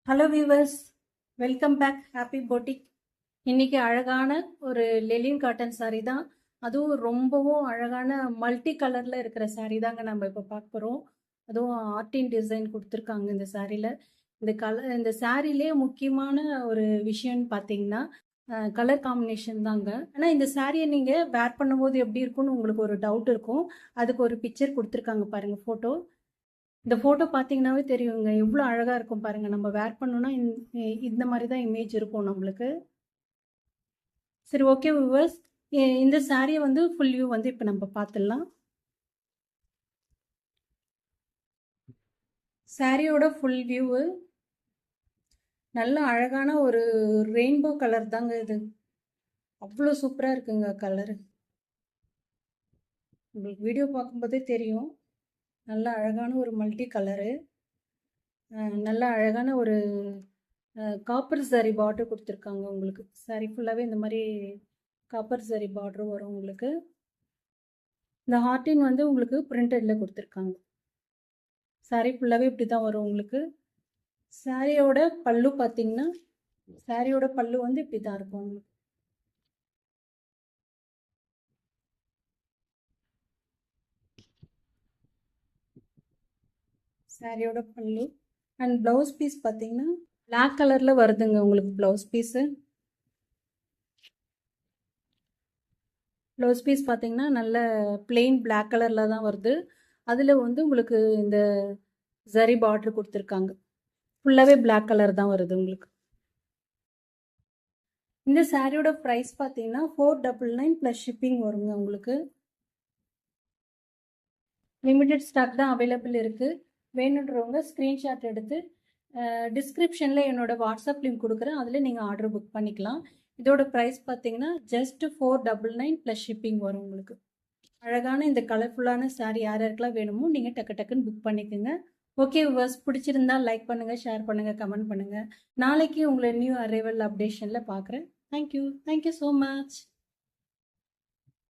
Hello viewers, welcome back happy போட்டிக். இன்னைக்கு அழகான ஒரு லெலின் காட்டன் saree தான். அதுவும் ரொம்பவும் அழகான மல்டி கலரில் இருக்கிற saree தாங்க நம்ம இப்போ பார்க்க போகிறோம். அதுவும் ஆர்டின் டிசைன் கொடுத்துருக்காங்க இந்த சாரியில். இந்த சாரிலே முக்கியமான ஒரு விஷயம்னு பார்த்தீங்கன்னா கலர் காம்பினேஷன் தாங்க. ஆனால் இந்த சாரியை நீங்கள் வேர் பண்ணும்போது எப்படி இருக்கும்னு உங்களுக்கு ஒரு டவுட் இருக்கும். அதுக்கு ஒரு பிக்சர் கொடுத்துருக்காங்க பாருங்கள், ஃபோட்டோ. இந்த ஃபோட்டோ பார்த்தீங்கன்னாவே தெரியுங்க எவ்வளோ அழகாக இருக்கும் பாருங்கள். நம்ம வேர் பண்ணோன்னா இந்த மாதிரி தான் இமேஜ் இருக்கும் நம்மளுக்கு. சரி, ஓகே வியூவர்ஸ், இந்த சாரியை வந்து ஃபுல் வியூ வந்து இப்போ நம்ம பார்த்துடலாம். சாரியோட ஃபுல் வியூவு நல்ல அழகான ஒரு ரெயின்போ கலர் தாங்க இது. அவ்வளோ சூப்பராக இருக்குங்க கலரு. உங்களுக்கு வீடியோ பார்க்கும்போதே தெரியும். நல்ல அழகான ஒரு மல்டி கலரு. நல்ல அழகான ஒரு காப்பர் சாரி பார்டர் கொடுத்துருக்காங்க உங்களுக்கு. சாரி ஃபுல்லாகவே இந்த மாதிரி காப்பர் சாரி பார்டர் வரும் உங்களுக்கு. இந்த ஹார்டின் வந்து உங்களுக்கு பிரிண்டடில் கொடுத்துருக்காங்க. சாரி ஃபுல்லாகவே இப்படி தான் வரும் உங்களுக்கு. சாரியோட பல்லு பார்த்தீங்கன்னா, சாரியோட பல்லு வந்து இப்படி தான் இருக்கும் உங்களுக்கு. சாரியோட பல்லு அண்ட் ப்ளவுஸ் பீஸ் பார்த்தீங்கன்னா பிளாக் கலரில் வருதுங்க உங்களுக்கு ப்ளவுஸ் பீஸு. ப்ளவுஸ் பீஸ் பார்த்தீங்கன்னா நல்ல பிளெயின் பிளாக் கலரில் தான் வருது. அதில் வந்து உங்களுக்கு இந்த ஜரி பார்டர் கொடுத்துருக்காங்க. ஃபுல்லாகவே பிளாக் கலர் தான் வருது உங்களுக்கு. இந்த சாரியோட ப்ரைஸ் பார்த்தீங்கன்னா 499 ப்ளஸ் ஷிப்பிங் வருங்க உங்களுக்கு. லிமிடெட் ஸ்டாக் தான் அவைலபிள் இருக்குது. வேணுன்றவங்க ஸ்க்ரீன்ஷாட் எடுத்து டிஸ்கிரிப்ஷனில் என்னோட வாட்ஸ்அப் லிங்க் கொடுக்குறேன், அதில் நீங்கள் ஆர்டர் புக் பண்ணிக்கலாம். இதோட ப்ரைஸ் பார்த்தீங்கன்னா ஜஸ்ட் 499 ப்ளஸ் ஷிப்பிங் வரும் உங்களுக்கு. அழகான இந்த கலர்ஃபுல்லான சாரீ யார் யாருக்கெல்லாம் வேணுமோ நீங்கள் டக்குன்னு புக் பண்ணிக்கோங்க. ஓகே வியூவர்ஸ், பிடிச்சிருந்தா லைக் பண்ணுங்கள், ஷேர் பண்ணுங்கள், கமெண்ட் பண்ணுங்கள். நாளைக்கு உங்களை நியூ அரைவல் அப்டேஷனில் பார்க்குறேன். Thank you so much.